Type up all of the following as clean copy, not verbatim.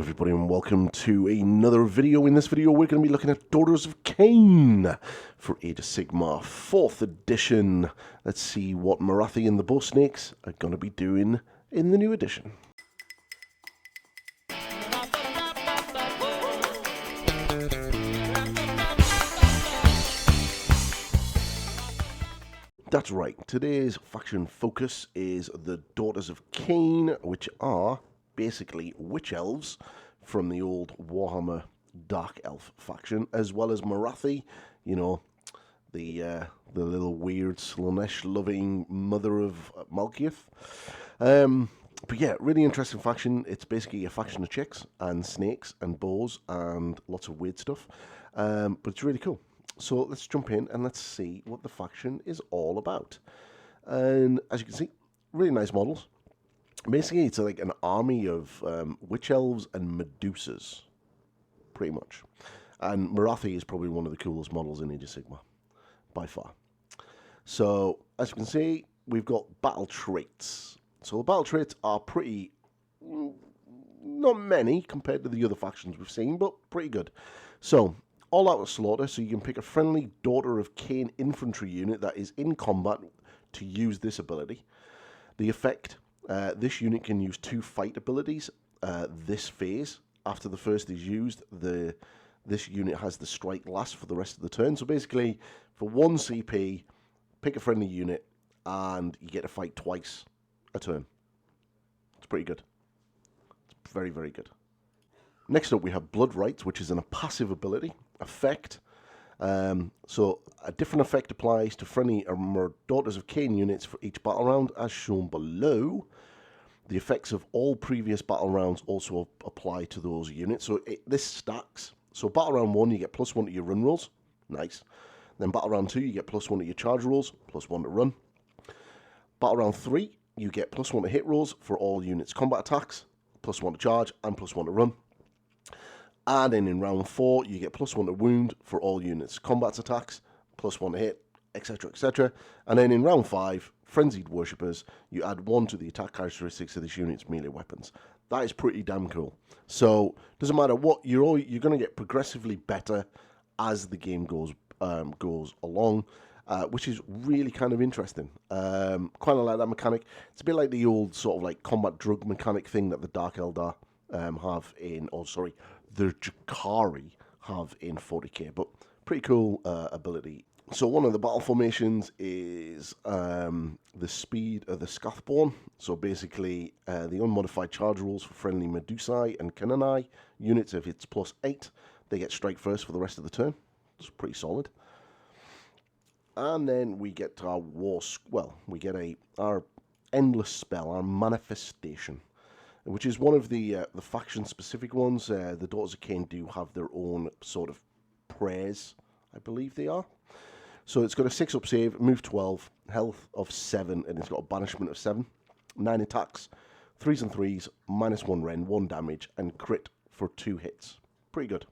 everybody, and welcome to another video. In this video we're going to be looking at Daughters of Khaine for Age of Sigmar 4th edition. Let's see what Morathi and the Bow Snakes are going to be doing in the new edition. That's right, today's faction focus is the Daughters of Khaine, which are basically witch elves from the old Warhammer Dark Elf faction, as well as Morathi, you know, the little weird Slanesh-loving mother of Malkith. But yeah, really interesting faction. It's basically a faction of chicks and snakes and bows and lots of weird stuff, but it's really cool. So let's jump in and let's see what the faction is all about. And as you can see, really nice models. Basically, it's like an army of witch elves and Medusas, pretty much. And Morathi is probably one of the coolest models in Age of Sigmar, by far. So, as you can see, we've got battle traits. So the battle traits are pretty, not many compared to the other factions we've seen, but pretty good. So, all out of slaughter, so you can pick a friendly Daughter of Khaine infantry unit that is in combat to use this ability. The effect... this unit can use 2 fight abilities this phase. After the first is used, this unit has the strike last for the rest of the turn. So basically, for 1 CP, pick a friendly unit, and you get to fight twice a turn. It's pretty good. It's very, very good. Next up, we have Blood Rites, which is a passive ability effect. So a different effect applies to friendly or Daughters of Khaine units for each battle round, as shown below. The effects of all previous battle rounds also apply to those units. So this stacks. So battle round 1, you get +1 to your run rolls. Nice. Then battle round 2, you get +1 to your charge rolls, +1 to run. Battle round 3, you get +1 to hit rolls for all units combat attacks, +1 to charge, and +1 to run. And then in round 4, you get +1 to wound for all units combat attacks, +1 to hit, etc, etc. And then in round 5, Frenzied Worshippers, you add 1 to the attack characteristics of this unit's melee weapons. That is pretty damn cool. So, doesn't matter what, you're going to get progressively better as the game goes along, which is really kind of interesting. Kind of like that mechanic. It's a bit like the old sort of like combat drug mechanic thing that the Dark Eldar have in, the Jakari have in 40k, but pretty cool ability. So one of the battle formations is the speed of the Scathborn. So basically, the unmodified charge rules for friendly Medusae and Khaine units, if it's +8, they get strike first for the rest of the turn. It's pretty solid. And then we get to our endless spell, our manifestation, which is one of the faction-specific ones. The Daughters of Khaine do have their own sort of prayers, I believe they are. So it's got a 6-up save, move 12, health of 7, and it's got a banishment of 7, 9 attacks, 3s and 3s, -1 rend, 1 damage, and crit for 2 hits. Pretty good.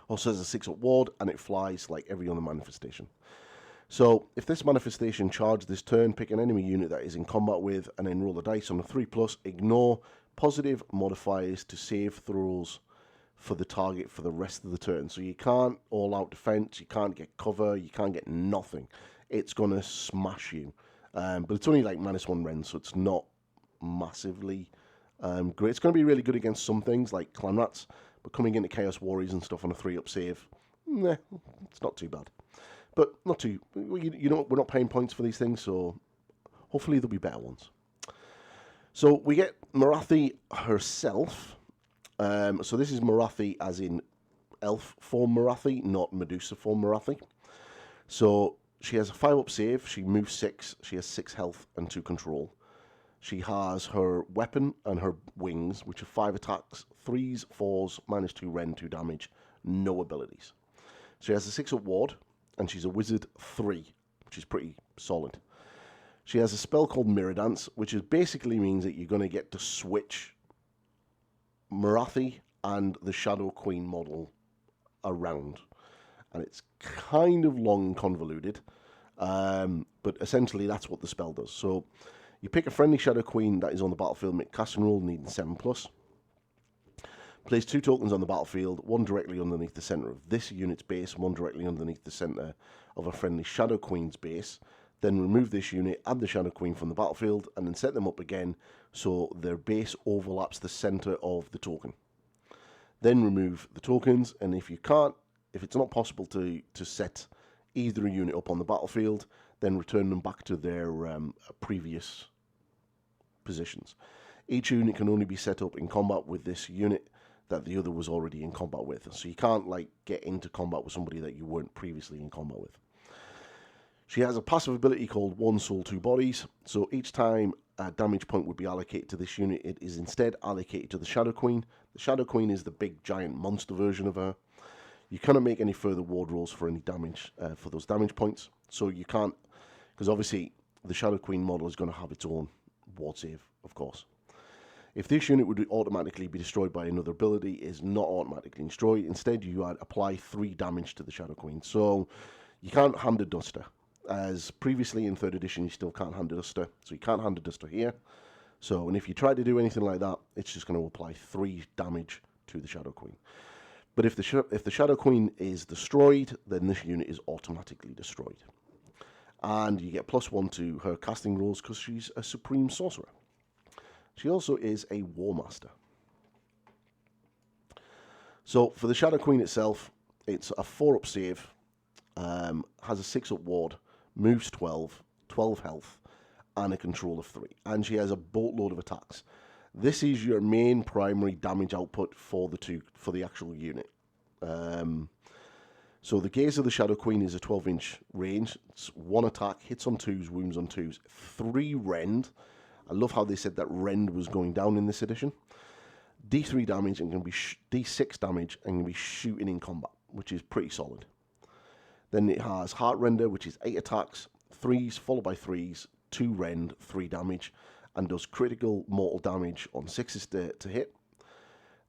Also has a 6-up ward, and it flies like every other manifestation. So if this manifestation charges this turn, pick an enemy unit that is in combat with, and then roll the dice on a 3+, ignore positive modifiers to save throws for the target for the rest of the turn. So you can't all-out defense, you can't get cover, you can't get nothing. It's going to smash you. But it's only like -1 rend, so it's not massively great. It's going to be really good against some things like Clan Rats, but coming into Chaos Warriors and stuff on a 3-up save, it's not too bad. But not too, you know, we're not paying points for these things, so hopefully there'll be better ones. So we get Morathi herself. So this is Morathi as in elf form Morathi, not Medusa form Morathi. So she has a 5-up save, she moves 6, she has 6 health and 2 control. She has her weapon and her wings, which are 5 attacks, 3s, 4s, -2 rend, 2 damage, no abilities. She has a 6-up ward, and she's a wizard 3, which is pretty solid. She has a spell called Mirror Dance, which basically means that you're going to get to switch Morathi and the Shadow Queen model around. And it's kind of long and convoluted, but essentially that's what the spell does. So you pick a friendly Shadow Queen that is on the battlefield, make casting roll needing 7+. Place 2 tokens on the battlefield, one directly underneath the centre of this unit's base, one directly underneath the centre of a friendly Shadow Queen's base. Then remove this unit, add the Shadow Queen from the battlefield, and then set them up again so their base overlaps the centre of the token. Then remove the tokens, and if it's not possible to set either unit up on the battlefield, then return them back to their previous positions. Each unit can only be set up in combat with this unit that the other was already in combat with. So you can't get into combat with somebody that you weren't previously in combat with. She has a passive ability called One Soul, Two Bodies. So each time a damage point would be allocated to this unit, it is instead allocated to the Shadow Queen. The Shadow Queen is the big giant monster version of her. You cannot make any further ward rolls for any damage for those damage points. So you can't, because obviously the Shadow Queen model is going to have its own ward save, of course. If this unit would automatically be destroyed by another ability, it is not automatically destroyed. Instead, you apply 3 damage to the Shadow Queen. So you can't hand a duster. As previously in 3rd edition, you still can't hand a duster. So you can't hand a duster here. So, and if you try to do anything like that, it's just going to apply 3 damage to the Shadow Queen. But if the Shadow Queen is destroyed, then this unit is automatically destroyed. And you get +1 to her casting rolls because she's a Supreme Sorcerer. She also is a War Master. So for the Shadow Queen itself, it's a 4-up save, has a 6-up ward, moves 12, 12 health, and a control of 3. And she has a boatload of attacks. This is your main primary damage output for the actual unit. So the gaze of the Shadow Queen is a 12-inch range. It's 1 attack, hits on 2s, wounds on 2s, 3 rend. I love how they said that rend was going down in this edition. D3 damage and can be D6 damage and can be shooting in combat, which is pretty solid. Then it has Heart Render, which is 8 attacks, 3s followed by 3s, 2 rend, 3 damage, and does critical mortal damage on 6s to hit.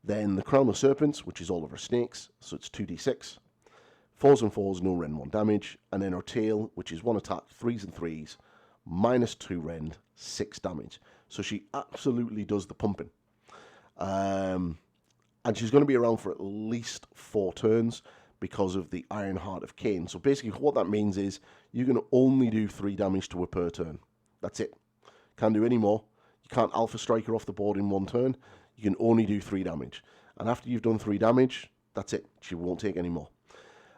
Then the Crown of Serpents, which is all of her snakes, so it's 2d6. 4s and 4s, no rend, 1 damage. And then her Tail, which is 1 attack, 3s and 3s, -2 rend, 6 damage. So she absolutely does the pumping. And she's going to be around for at least 4 turns because of the Iron Heart of Khaine. So basically what that means is you're going to only do 3 damage to her per turn. That's it. Can't do any more. You can't Alpha Strike her off the board in 1 turn. You can only do 3 damage. And after you've done 3 damage, that's it. She won't take any more.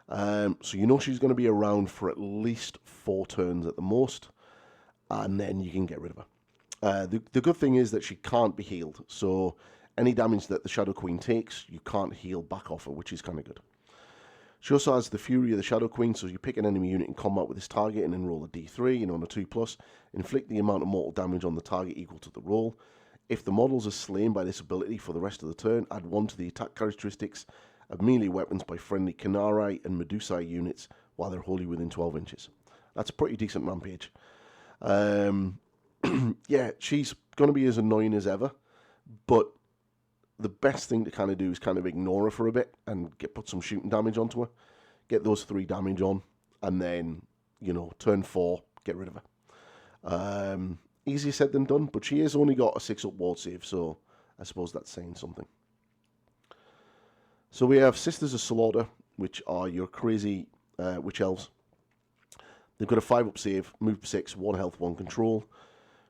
So you know she's going to be around for at least 4 turns at the most. And then you can get rid of her. The good thing is that she can't be healed. So any damage that the Shadow Queen takes, you can't heal back off her, which is kind of good. She also has the Fury of the Shadow Queen, so you pick an enemy unit in combat with this target and then roll a d3, and on a 2+, inflict the amount of mortal damage on the target equal to the roll. If the models are slain by this ability for the rest of the turn, add 1 to the attack characteristics of melee weapons by friendly Khaine and Medusae units while they're wholly within 12 inches. That's a pretty decent rampage. Yeah, she's going to be as annoying as ever, but the best thing to kind of do is kind of ignore her for a bit and put some shooting damage onto her, get those 3 damage on, and then, you know, turn 4, get rid of her. Easier said than done, but she has only got a 6-up ward save, so I suppose that's saying something. So we have Sisters of Slaughter, which are your crazy witch elves. They've got a 5-up save, move 6, 1 health, 1 control,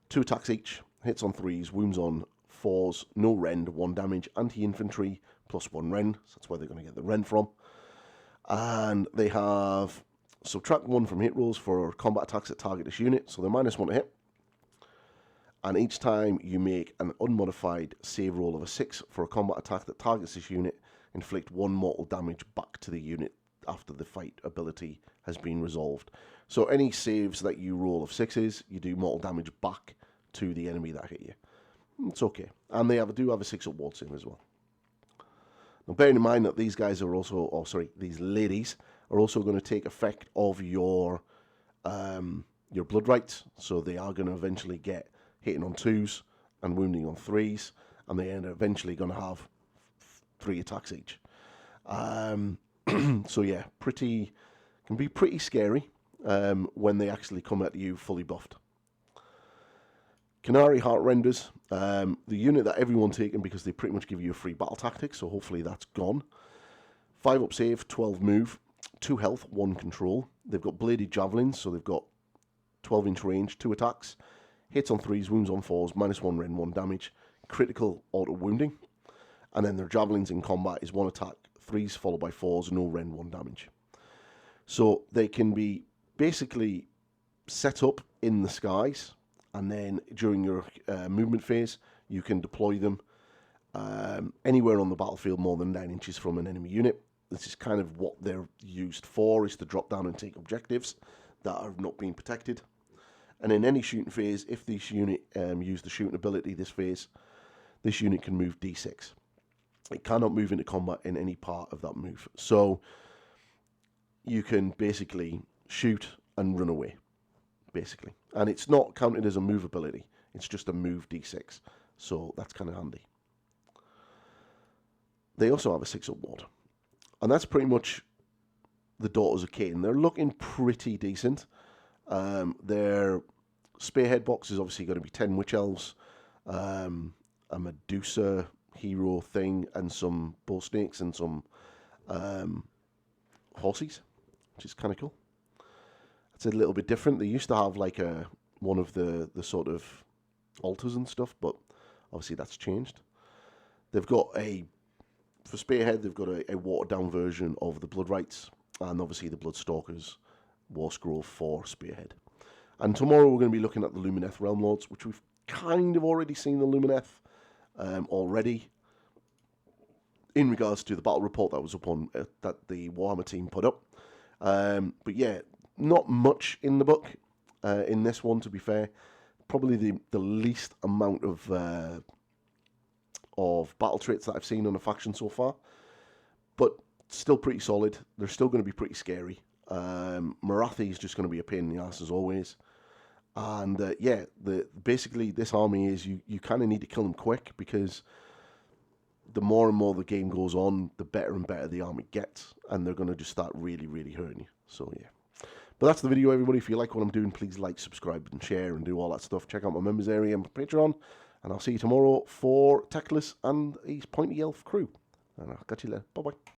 2 attacks each, hits on 3s, wounds on 4s, no rend, 1 damage, anti-infantry, +1 rend. So that's where they're going to get the rend from. And they have subtract 1 from hit rolls for combat attacks that target this unit, so they're -1 to hit. And each time you make an unmodified save roll of a 6 for a combat attack that targets this unit, inflict 1 mortal damage back to the unit after the fight ability has been resolved. So any saves that you roll of 6s, you do mortal damage back to the enemy that hit you. It's okay. And they do have a 6-up ward save as well. Now bearing in mind that these guys are also, these ladies are also going to take effect of your blood rights. So they are going to eventually get hitting on 2s and wounding on 3s. And they are eventually going to have 3 attacks each. So yeah, can be pretty scary when they actually come at you fully buffed. Canary Heart Renders, the unit that everyone taken because they pretty much give you a free battle tactic, so hopefully that's gone. 5 up save, 12 move, 2 health, 1 control. They've got bladed javelins, so they've got 12-inch range, 2 attacks, hits on 3s, wounds on 4s, -1 rend, 1 damage, critical auto wounding. And then their javelins in combat is 1 attack, 3s followed by 4s, no rend, 1 damage. So they can be basically set up in the skies, and then during your movement phase, you can deploy them anywhere on the battlefield more than 9 inches from an enemy unit. This is kind of what they're used for, is to drop down and take objectives that are not being protected. And in any shooting phase, if this unit use the shooting ability this phase, this unit can move D6. It cannot move into combat in any part of that move. So you can basically shoot and run away, basically. And it's not counted as a move ability. It's just a move D6. So that's kind of handy. They also have a 6-up ward. And that's pretty much the Daughters of Khaine. They're looking pretty decent. Their spearhead box is obviously going to be 10 witch elves, a Medusa hero thing, and some bull snakes and some horses, which is kind of cool. It's a little bit different. They used to have like one of the sort of altars and stuff, but obviously that's changed. They've got for spearhead, they've got a watered down version of the Blood Rites, and obviously the Bloodstalkers War Scroll for spearhead. And tomorrow we're going to be looking at the Lumineth Realm Lords, which we've kind of already seen the Lumineth already in regards to the battle report that was up on that the Warhammer team put up. But yeah, not much in the book in this one, to be fair. Probably the least amount of battle traits that I've seen on a faction so far, but still pretty solid. They're still going to be pretty scary. Morathi is just going to be a pain in the ass as always. And yeah, basically this army is you kind of need to kill them quick, because the more and more the game goes on, the better and better the army gets, and they're going to just start really, really hurting you. So yeah. But that's the video, everybody. If you like what I'm doing, please like, subscribe, and share, and do all that stuff. Check out my members area and my Patreon, and I'll see you tomorrow for Teclis and his Pointy Elf crew. And I'll catch you later. Bye-bye.